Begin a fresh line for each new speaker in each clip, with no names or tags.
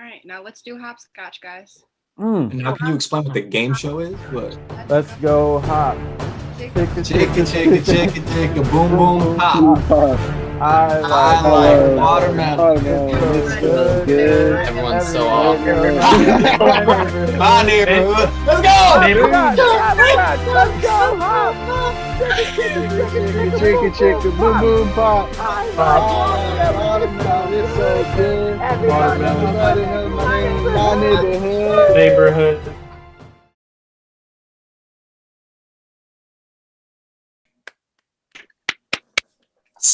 right, now let's do hopscotch, guys.
And now can you explain what the game show is? What?
Let's go hop.
Chicka, chicka, chicka, chicka, boom, boom, pop.
I
like watermelon.
It's so good.
Everyone's so off.
My neighborhood. Let's go!
Let's go, hop. Chicka, boom, boom, pop. Watermelon, it's so good. Watermelon, my neighborhood.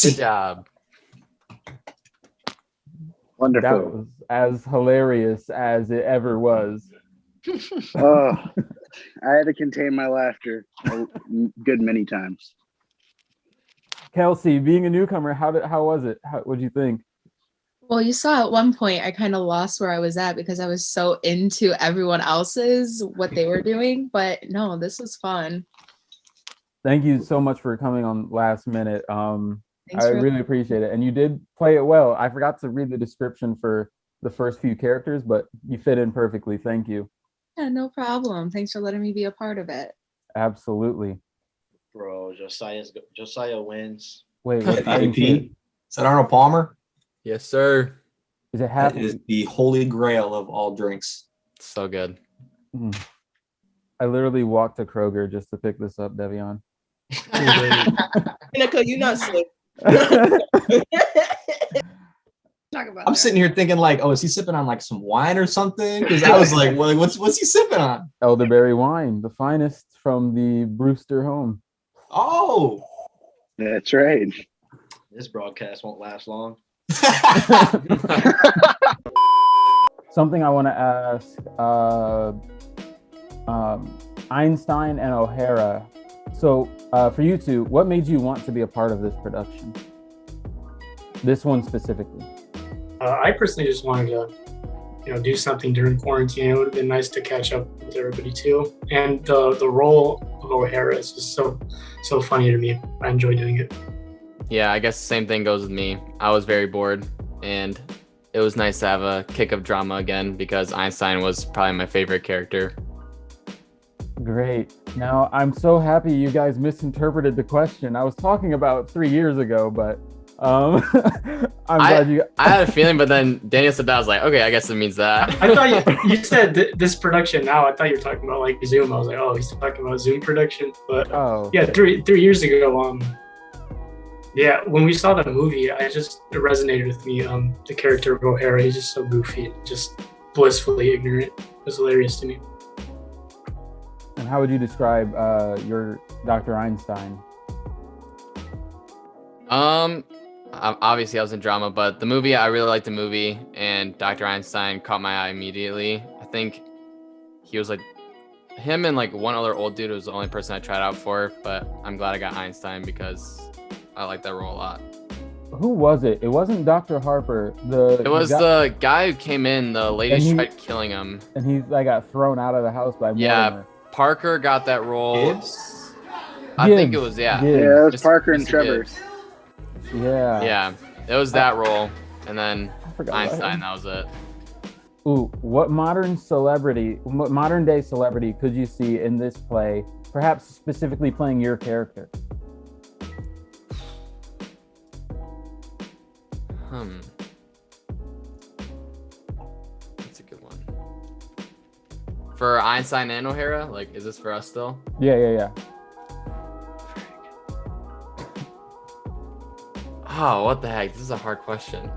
Good job.
Wonderful.
That was as hilarious as it ever was.
Oh, I had to contain my laughter a good many times.
Kelsey, being a newcomer, how was it? What'd you think?
Well, you saw at one point I kind of lost where I was at because I was so into everyone else's what they were doing. But no, this was fun.
Thank you so much for coming on last minute.
Thanks
I really appreciate it. And you did play it well. I forgot to read the description for the first few characters, but you fit in perfectly. Thank you.
Yeah, no problem. Thanks for letting me be a part of it.
Absolutely.
Bro, Josiah wins.
Wait, what? I didn't see it.
Is that Arnold Palmer?
Yes, sir.
Is it half?
That is the holy grail of all drinks.
So good.
I literally walked to Kroger just to pick this up, Devion.
Nicole, you not slick.
Talk about
I'm sitting here thinking like, oh, is he sipping on like some wine or something? Because I was like, well, what's he sipping on?
Elderberry wine, the finest from the Brewster home.
Oh,
That's right.
This broadcast won't last long.
Something I want to ask Einstein and O'Hara. So for you two, what made you want to be a part of this production? This one specifically.
I personally just wanted to, do something during quarantine. It would have been nice to catch up with everybody too. And the role of O'Hara is just so funny to me. I enjoy doing it.
Yeah, I guess the same thing goes with me. I was very bored, and it was nice to have a kick of drama again because Einstein was probably my favorite character.
Great. Now, I'm so happy you guys misinterpreted the question. I was talking about 3 years ago, but I'm glad you...
I had a feeling, but then Daniel said that. I was like, okay, I guess it means that.
I thought you said this production now. I thought you were talking about like Zoom. I was like, oh, he's talking about Zoom production. But yeah, three years ago, yeah, when we saw the movie, it resonated with me. The character of O'Hara, he's just so goofy, just blissfully ignorant. It was hilarious to me.
And how would you describe your Dr. Einstein?
Obviously I was in drama, but the movie, I really liked the movie, and Dr. Einstein caught my eye immediately. I think he was like, him and like one other old dude was the only person I tried out for, but I'm glad I got Einstein because I like that role a lot.
Who was it? It wasn't Dr. Harper.
It was the guy who came in, the ladies tried killing him.
And he like got thrown out of the house by Mortimer.
Parker got that role.
Gibbs?
I think it was,
Yeah, it was Parker and Trevor.
Gibbs.
Yeah,
it was that role, and then Einstein. That was it.
Ooh, what modern day celebrity could you see in this play? Perhaps specifically playing your character.
That's a good one. For Einstein and O'Hara, like, is this for us still?
Yeah.
Oh, what the heck? This is a hard question.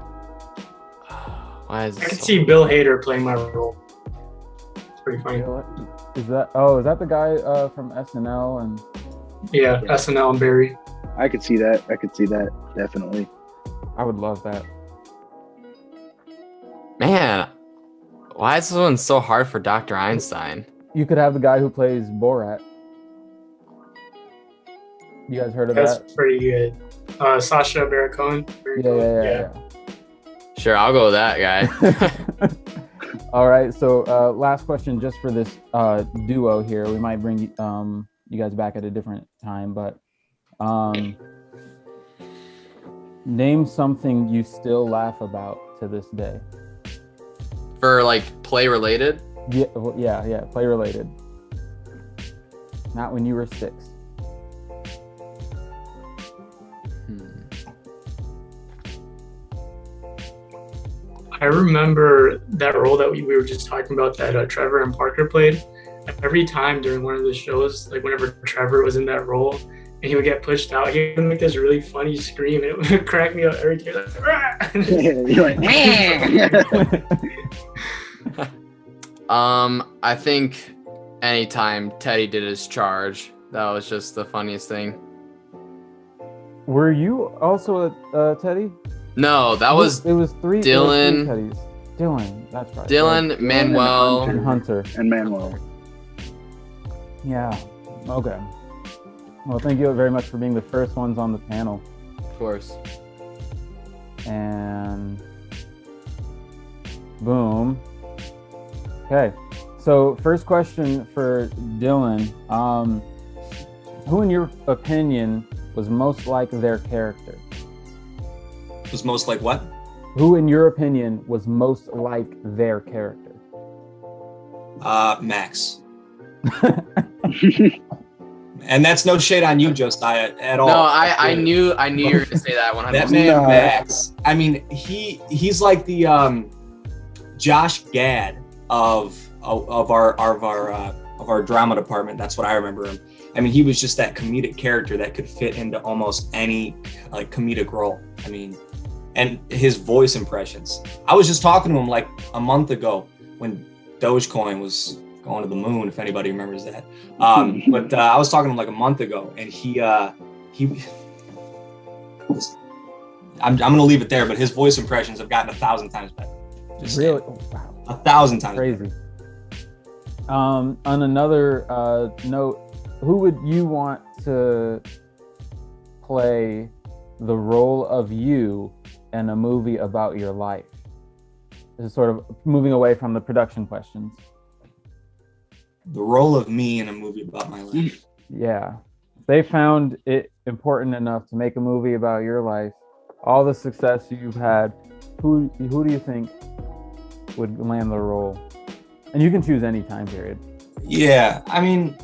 I could see Bill Hader playing my role. It's pretty funny.
Is that the guy from SNL and?
Yeah, SNL and Barry.
I could see that. Definitely.
I would love that.
Man, why is this one so hard for Dr. Einstein?
You could have the guy who plays Borat. You guys heard of that?
That's pretty good. Sacha Baron Cohen.
Yeah.
Sure, I'll go with that guy.
All right, so last question just for this duo here. We might bring you guys back at a different time, but name something you still laugh about to this day.
For like play related?
Yeah, well, yeah, play related. Not when you were 6.
I remember that role that we were just talking about that Trevor and Parker played. Every time during one of the shows, like whenever Trevor was in that role and he would get pushed out, he would make this really funny scream and it would crack me up every time. Like, "Rah!"
You're like,
I think anytime Teddy did his charge, that was just the funniest thing.
Were you also Teddy?
No, that was
It was three.
Dylan.
It was 3 Teddys. Dylan, that's right.
Dylan, Manuel,
And Hunter.
And Manuel.
Yeah. Okay. Well, thank you very much for being the first ones on the panel.
of course.
And boom. Okay. So first question for Dylan. Who in your opinion was most like their character?
Was most like what?
Who in your opinion was most like their character?
Max. And that's no shade on you, Josiah, at all.
No, I knew you were gonna say that 100%.
That man Max. I mean, he's like the Josh Gad of our drama department. That's what I remember him. I mean, he was just that comedic character that could fit into almost any like comedic role. I mean, and his voice impressions. I was just talking to him like a month ago when Dogecoin was going to the moon, if anybody remembers that. But I was talking to him like a month ago, and I'm going to leave it there, but his voice impressions have gotten 1,000 times better. Just
Really? Oh, wow.
1,000 times
Crazy.
better.
On another note, who would you want to play the role of you in a movie about your life? This is sort of moving away from the production questions.
The role of me in a movie about my life.
Yeah. They found it important enough to make a movie about your life, all the success you've had. Who do you think would land the role? And you can choose any time period.
Yeah, I mean,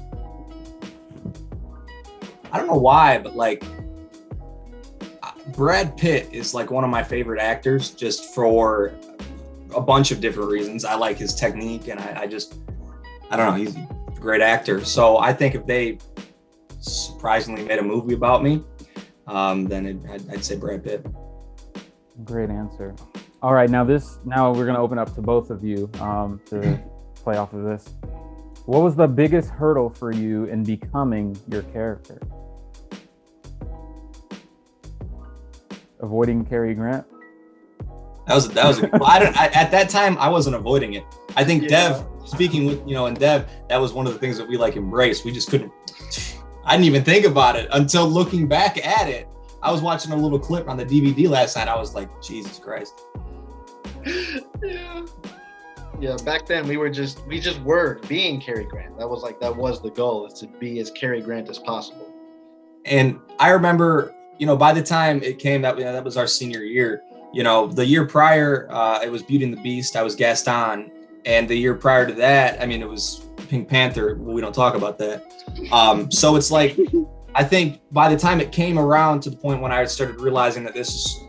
I don't know why, but like Brad Pitt is like one of my favorite actors just for a bunch of different reasons. I like his technique, and I don't know, he's a great actor. So I think if they surprisingly made a movie about me, then I'd say Brad Pitt.
Great answer. All right, now we're gonna open up to both of you to play off of this. What was the biggest hurdle for you in becoming your character? Avoiding Cary Grant?
That was well, at that time I wasn't avoiding it. I think Dev, speaking with and Dev, that was one of the things that we like embraced. We just couldn't. I didn't even think about it until looking back at it. I was watching a little clip on the DVD last night. I was like, Jesus Christ.
Yeah, back then we just were being Cary Grant. That was the goal, is to be as Cary Grant as possible.
And I remember, by the time it came, that was our senior year. The year prior, it was Beauty and the Beast. I was Gaston. And the year prior to that, I mean, it was Pink Panther. We don't talk about that. So it's like, I think by the time it came around to the point when I started realizing that this is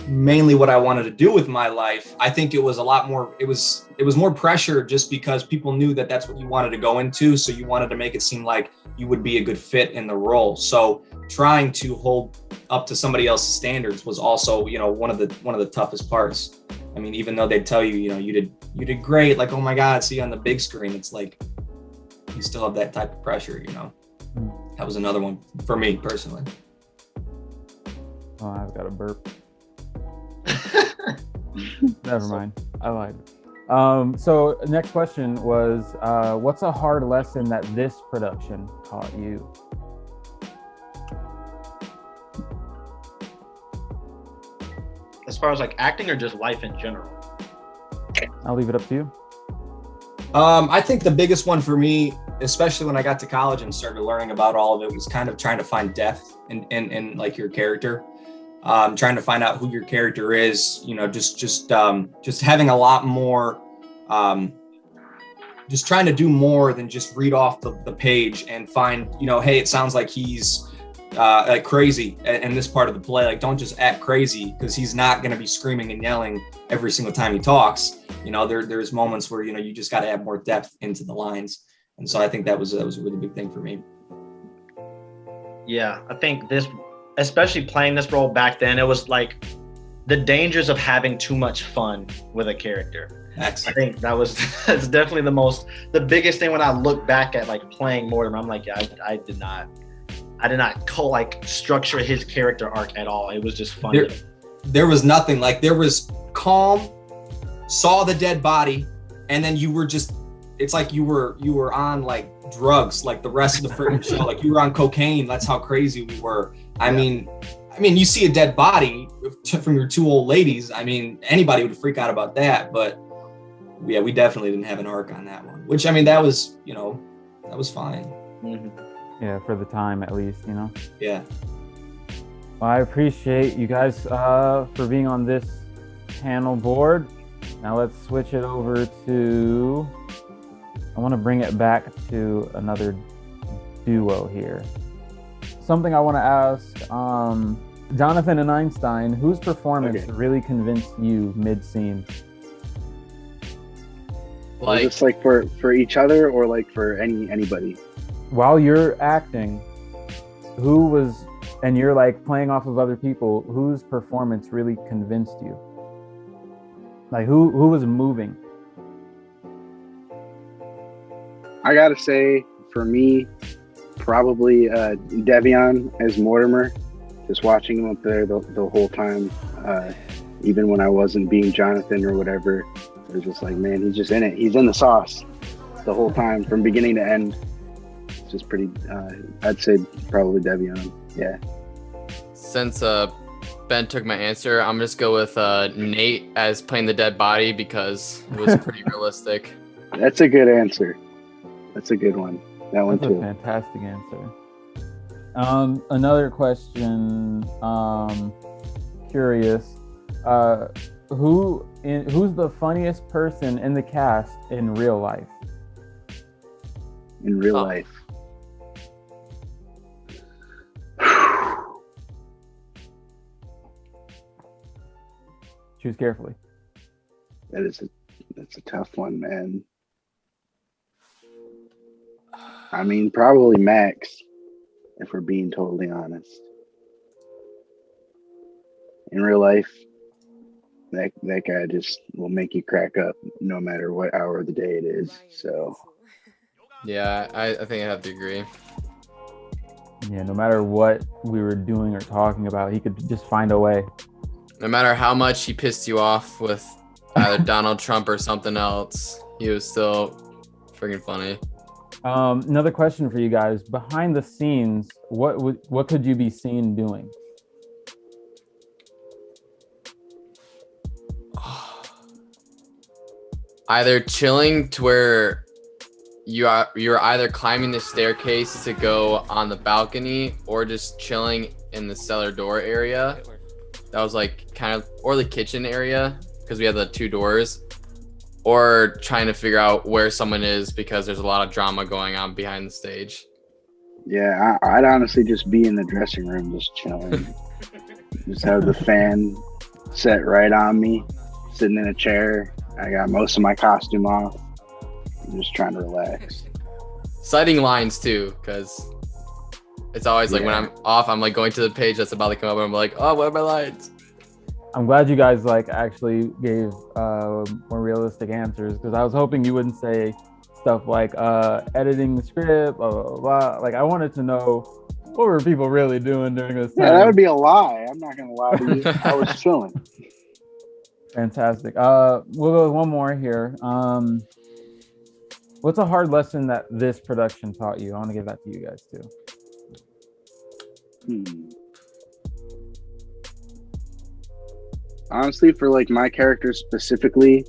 mainly what I wanted to do with my life, I think it was a lot more, it was more pressure just because people knew that that's what you wanted to go into. So you wanted to make it seem like you would be a good fit in the role. So trying to hold up to somebody else's standards was also, one of the toughest parts. I mean, even though they'd tell you, you did great, like, oh my God, see you on the big screen. It's like, you still have that type of pressure, That was another one for me personally.
Oh, I've got a burp. Never mind. I lied. So next question was, what's a hard lesson that this production taught you?
As far as like acting or just life in general?
I'll leave it up to you.
I think the biggest one for me, especially when I got to college and started learning about all of it, was kind of trying to find depth in like your character. Trying to find out who your character is, just having a lot more just trying to do more than just read off the page and find, hey, it sounds like he's like crazy in this part of the play. Like, don't just act crazy, because he's not going to be screaming and yelling every single time he talks. There's moments where, you just got to add more depth into the lines. And so I think that was a really big thing for me.
Yeah, I think especially playing this role back then, it was like the dangers of having too much fun with a character.
Excellent.
I think that's definitely the biggest thing when I look back at like playing Mortimer. I'm like, yeah, I did not structure his character arc at all. It was just fun.
There was nothing. Like, there was calm, saw the dead body, and then you were just, it's like you were on like drugs like the rest of the freaking show. Like, you were on cocaine. That's how crazy we were. I mean, you see a dead body from your two old ladies. I mean, anybody would freak out about that. But yeah, we definitely didn't have an arc on that one. Which, that was, that was fine.
Mm-hmm.
Yeah, for the time at least,
Yeah.
Well, I appreciate you guys for being on this panel board. Now let's switch it over to, I want to bring it back to another duo here. Something I want to ask, Jonathan and Einstein, whose performance really convinced you mid-scene?
Like, just like for each other, or like for anybody?
While you're acting, who was, and you're like playing off of other people, whose performance really convinced you? Like, who was moving?
I gotta say, for me, probably Devion as Mortimer. Just watching him up there the whole time, even when I wasn't being Jonathan or whatever, it was just like, man, he's just in it. He's in the sauce the whole time, from beginning to end. It's just pretty. I'd say probably Devion. Yeah.
Since Ben took my answer, I'm just go with Nate as playing the dead body, because it was pretty realistic.
That's a good answer. That's a good one. That one too.
A fantastic answer. Another question. Curious. Who's the funniest person in the cast in real life?
In real life.
Choose carefully.
That's a tough one, man. I mean, probably Max, if we're being totally honest. In real life, that guy just will make you crack up no matter what hour of the day it is. So
yeah, I think I have to agree.
Yeah, no matter what we were doing or talking about, he could just find a way.
No matter how much he pissed you off with either Donald Trump or something else, he was still freaking funny.
Another question for you guys. Behind the scenes, what could you be seen doing?
Either chilling to where you're either climbing the staircase to go on the balcony, or just chilling in the cellar door area. That was like kind of, or the kitchen area, because we have the two doors, or trying to figure out where someone is because there's a lot of drama going on behind the stage.
Yeah, I'd honestly just be in the dressing room, just chilling. Just have the fan set right on me, sitting in a chair. I got most of my costume off. I'm just trying to relax.
Citing lines too, because it's always like when I'm off, I'm like going to the page that's about to come up, and I'm like, oh, what are my lines?
I'm glad you guys like actually gave more realistic answers, because I was hoping you wouldn't say stuff like editing the script, blah, blah, blah. Like, I wanted to know, what were people really doing during this time?
Yeah, that would be a lie. I'm not gonna lie to you. I was chilling.
Fantastic. We'll go with one more here. What's a hard lesson that this production taught you? I want to give that to you guys too.
Honestly, for like my character specifically,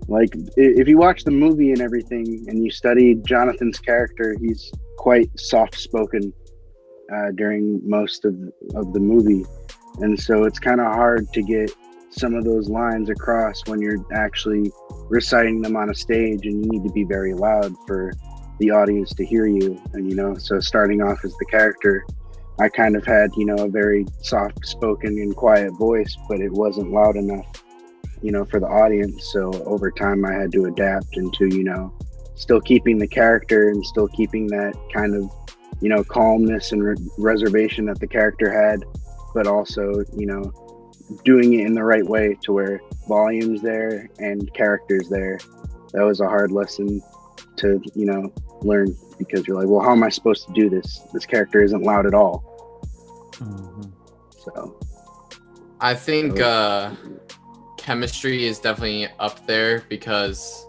like if you watch the movie and everything and you study Jonathan's character, he's quite soft-spoken during most of the movie. And so it's kind of hard to get some of those lines across when you're actually reciting them on a stage, and you need to be very loud for the audience to hear you. And so starting off as the character, I kind of had a very soft spoken and quiet voice, but it wasn't loud enough for the audience. So over time I had to adapt into still keeping the character and still keeping that kind of calmness and reservation that the character had, but also doing it in the right way to where volume's there and character's there. That was a hard lesson to learn, because you're like, well, how am I supposed to do this? This character isn't loud at all. So
I think chemistry is definitely up there, because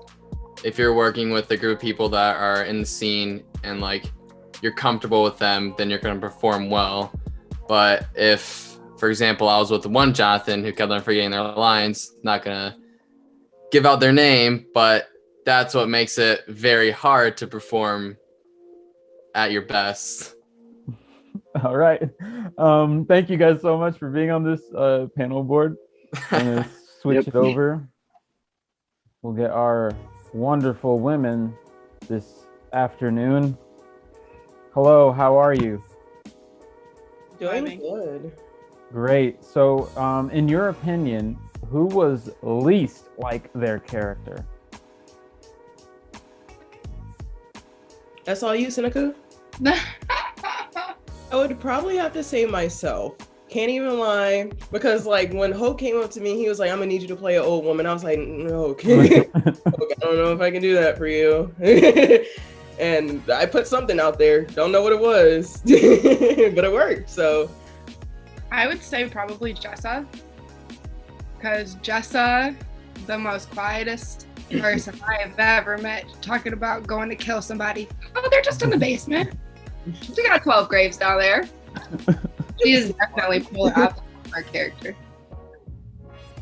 if you're working with a group of people that are in the scene and like you're comfortable with them, then you're going to perform well. But if, for example, I was with one Jonathan who kept on forgetting their lines, not going to give out their name, but that's what makes it very hard to perform at your best.
All right. Thank you guys so much for being on this panel board. I'm going to switch it over. We'll get our wonderful women this afternoon. Hello, how are you?
Doing good.
Great. So, in your opinion, who was least like their character?
That's all you, Seneca? I would probably have to say myself. Can't even lie, because like when Hope came up to me, he was like, "I'm gonna need you to play an old woman." I was like, "No, okay. I don't know if I can do that for you." And I put something out there. Don't know what it was, but it worked. So
I would say probably Jessa, because Jessa, the most quietest person I've ever met, talking about going to kill somebody. Oh, they're just in the basement. She got 12 graves down there. She is definitely polar opposite of our character.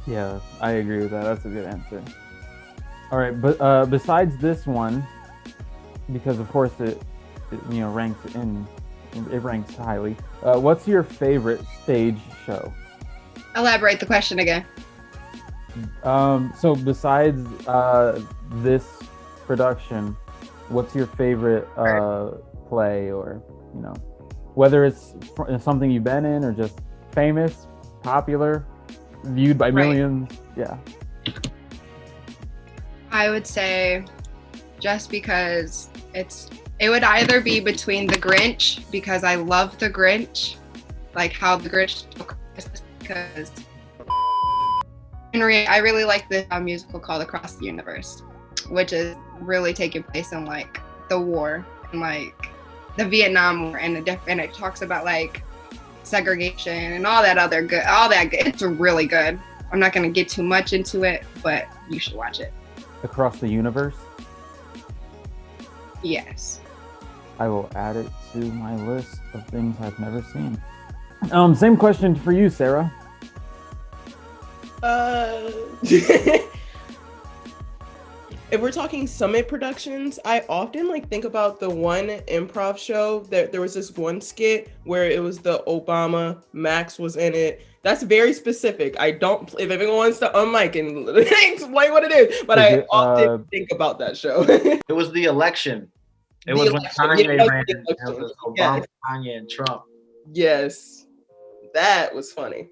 Yeah, I agree with that. That's a good answer. All right, but besides this one, because of course it ranks highly. What's your favorite stage show?
Elaborate the question again.
So besides this production, what's your favorite play, or whether it's something you've been in or just famous, popular, viewed by millions? Yeah.
I would say just because it would either be between The Grinch, because I love The Grinch, like how The Grinch took Christmas, because I really like the musical called Across the Universe, which is really taking place in like the war and like the Vietnam War, and it talks about like segregation and all that good. It's really good. I'm not gonna get too much into it, but you should watch it.
Across the Universe?
Yes.
I will add it to my list of things I've never seen. Same question for you, Sarah.
If we're talking Summit Productions, I often think about the one improv show that there was this one skit where it was the Obama, Max was in it. That's very specific. If anyone wants to unmic and explain what it is, but I often think about that show.
It was the election. It was when Kanye ran. It was Obama, Kanye, and Trump.
Yes, that was funny.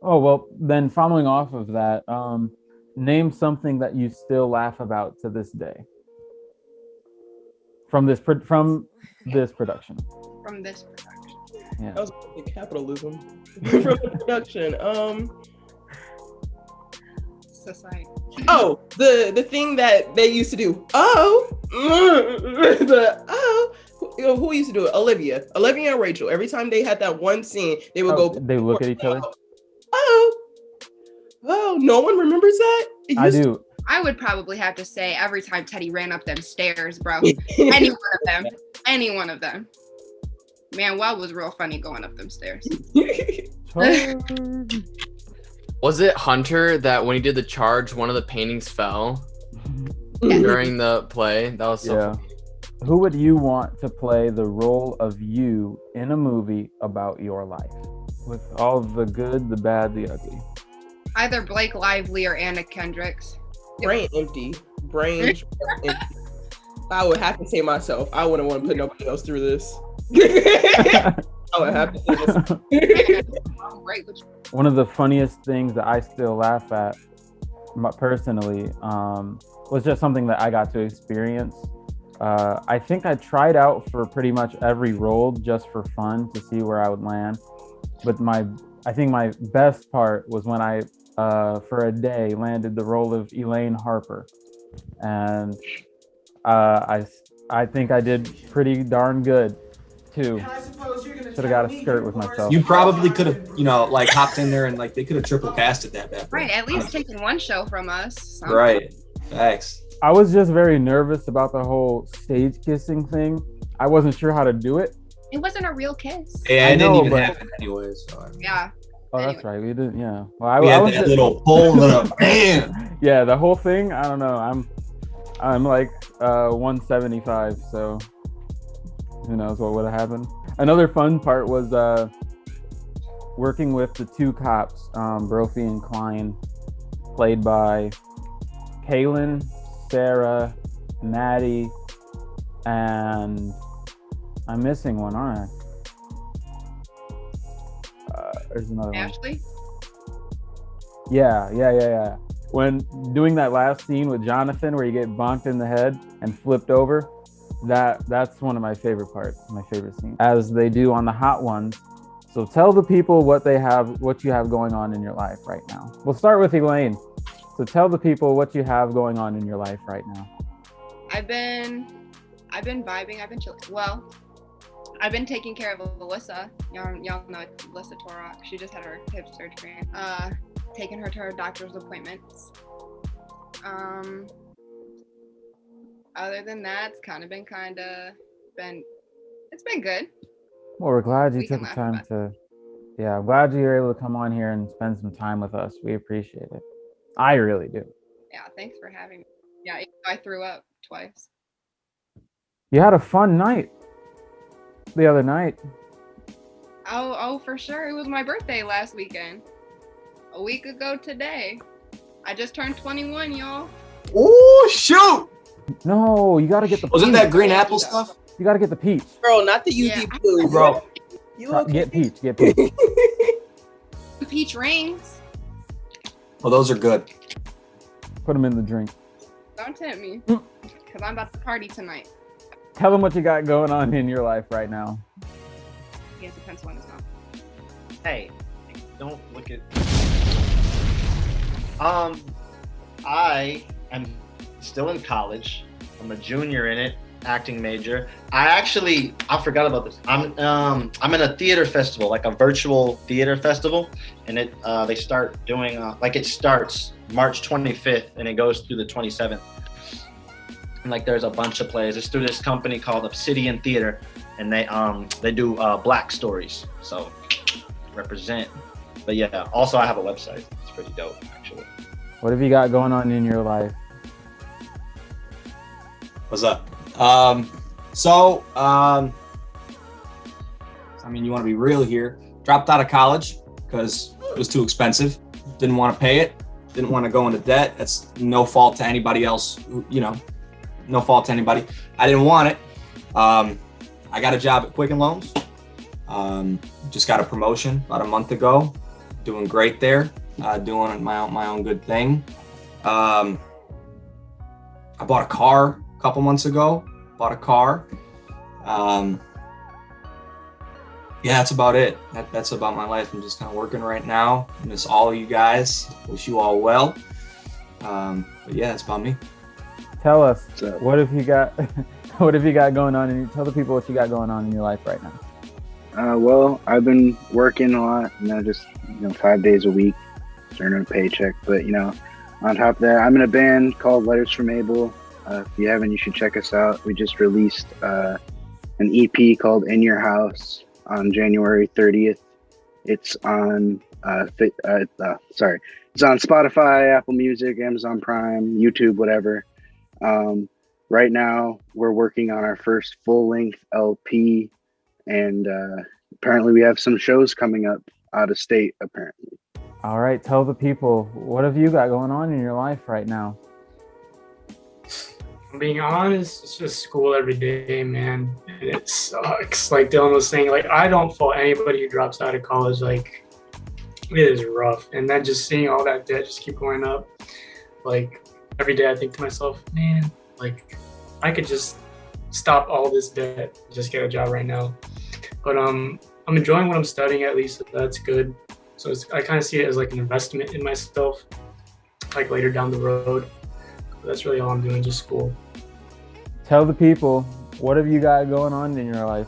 Oh, well, then following off of that, name something that you still laugh about to this day from this production.
From this production.
Yeah.
That was capitalism. From the production.
Society.
Oh, the thing that they used to do. Who used to do it? Olivia and Rachel. Every time they had that one scene, they would go.
They look at each other.
Oh, no one remembers that?
I do.
I would probably have to say every time Teddy ran up them stairs, bro. Any one of them. Manuel was real funny going up them stairs.
Was it Hunter that when he did the charge, one of the paintings fell during the play? That was so funny.
Who would you want to play the role of you in a movie about your life? with all the good, the bad, the ugly.
Either Blake Lively or Anna Kendricks.
Brain empty. Brain empty. I would have to say myself. I wouldn't want to put nobody else through this. I would have to say this.
One of the funniest things that I still laugh at personally was just something that I got to experience. I think I tried out for pretty much every role just for fun to see where I would land. But I think my best part was when I, for a day, landed the role of Elaine Harper. And I think I did pretty darn good too. Should have got a skirt with myself.
You probably could have, like hopped in there and like they could have triple casted that bad.
Right, at least taking one show from us. So.
Right, thanks.
I was just very nervous about the whole stage kissing thing. I wasn't sure how to do it.
It wasn't a real kiss.
Yeah, it didn't even happen anyways. So.
Yeah.
Oh, that's right. We didn't. Yeah. Well,
we had that little pull and a bam.
Yeah, the whole thing. I don't know. I'm like 175, so who knows what would have happened. Another fun part was working with the two cops, Brophy and Klein, played by Kaylin, Sarah, Maddie, and I'm missing one, aren't I? There's another
Ashley?
one. Yeah. When doing that last scene with Jonathan where you get bonked in the head and flipped over, that's one of my favorite parts, my favorite scene. As they do on the Hot Ones. So tell the people what you have going on in your life right now. We'll start with Elaine. So tell the people what you have going on in your life right now.
I've been vibing, I've been chilling. Well, I've been taking care of Alyssa. Y'all know Alyssa Torok. She just had her hip surgery. Taking her to her doctor's appointments. Other than that, it's it's been good.
Well, we're glad you took the time to, I'm glad you were able to come on here and spend some time with us. We appreciate it. I really do.
Yeah, thanks for having me. Yeah, I threw up twice.
You had a fun night the other night.
Oh, for sure. It was my birthday last weekend. A week ago today. I just turned 21, y'all.
Oh, shoot!
No, you gotta get the
Wasn't that green apple stuff?
You gotta get the peach.
Bro, not the UD blue,
bro.
You okay?
Get peach.
Peach rings.
Well, those are good.
Put them in the drink.
Don't tempt me, because I'm about to party tonight.
Tell them what you got going on in your life right now.
He has a pencil in his mouth.
Hey, don't look at. I am still in college. I'm a junior in it, acting major. I forgot about this. I'm in a theater festival, like a virtual theater festival, and they start doing it starts March 25th and it goes through the 27th. And like there's a bunch of plays. It's through this company called Obsidian Theater, and they do Black stories. So represent. But yeah, also I have a website. It's pretty dope, actually.
What have you got going on in your life?
What's up? I mean, you want to be real here. Dropped out of college because it was too expensive. Didn't want to pay it. Didn't want to go into debt. That's no fault to anybody else. No fault to anybody. I didn't want it. I got a job at Quicken Loans. Just got a promotion about a month ago. Doing great there. Doing my own good thing. I bought a car a couple months ago. Yeah, that's about it. That's about my life. I'm just kind of working right now. Miss all of you guys. Wish you all well. But yeah, that's about me.
Tell us, what have you got? What have you got going on? Tell the people what you got going on in your life right now.
Well, I've been working a lot, just 5 days a week, earning a paycheck. But on top of that, I'm in a band called Letters from Abel. If you haven't, you should check us out. We just released an EP called In Your House on January 30th. It's on it's on Spotify, Apple Music, Amazon Prime, YouTube, whatever. Right now we're working on our first full-length LP, and apparently we have some shows coming up out of state, apparently.
All right, tell the people, what have you got going on in your life right now?
I'm being honest, it's just school every day, man. And it sucks. Like Dylan was saying, like I don't fault anybody who drops out of college. Like it is rough. And then just seeing all that debt just keep going up. Like every day I think to myself, man, like I could just stop all this debt, just get a job right now. But I'm enjoying what I'm studying, at least. That's good. So I kind of see it as like an investment in myself, like later down the road. That's really all I'm doing, just school.
Tell the people, what have you got going on in your life?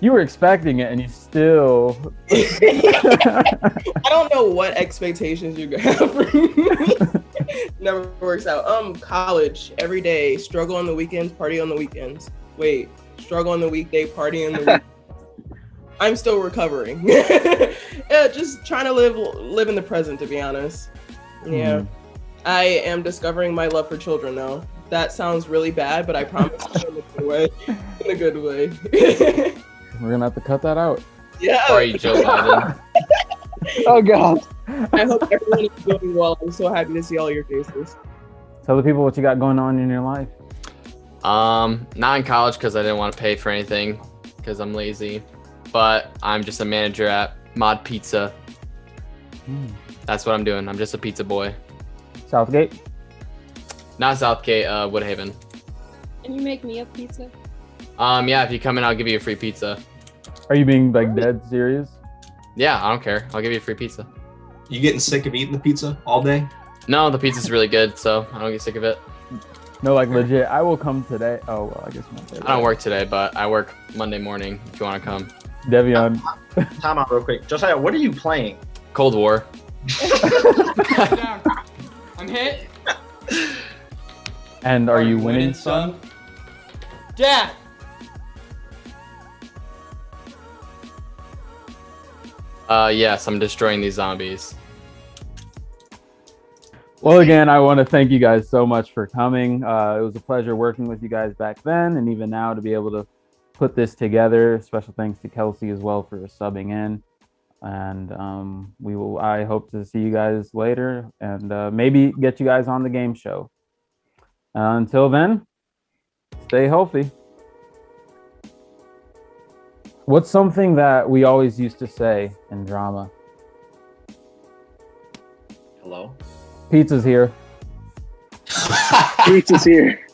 You were expecting it and you still...
I don't know what expectations you have for me. Never works out. College, every day, struggle on the weekends, party on the weekends. Wait, struggle on the weekday, party on the weekend. I'm still recovering. Yeah, just trying to live in the present, to be honest. Yeah. I am discovering my love for children now. That sounds really bad, but I promise in a good way. In a good way.
We're gonna have to cut that out.
Yeah.
Sorry, Joe Biden.
Oh God.
I hope everyone is doing well. I'm so happy to see all your faces.
Tell the people what you got going on in your life.
Not in college because I didn't want to pay for anything because I'm lazy. But I'm just a manager at Mod Pizza. That's what I'm doing. I'm just a pizza boy.
Southgate?
Not Southgate, Woodhaven.
Can you make me a pizza?
Yeah, if you come in, I'll give you a free pizza.
Are you being like dead serious?
Yeah, I don't care. I'll give you a free pizza.
You getting sick of eating the pizza all day?
No, the pizza's really good, so I don't get sick of it.
No, like legit. I will come today. Oh, well, I guess not.
I don't work today, but I work Monday morning if you want to come.
Devion.
Time out real quick. Josiah, what are you playing?
Cold War.
I'm hit.
And are you winning, son?
Dad.
Yes, I'm destroying these zombies.
Well, again, I want to thank you guys so much for coming. It was a pleasure working with you guys back then and even now to be able to put this together. Special thanks to Kelsey as well for subbing in. And I hope to see you guys later and maybe get you guys on the game show. Until then, stay healthy. What's something that we always used to say in drama?
Hello?
Pizza's here.
Pizza's here.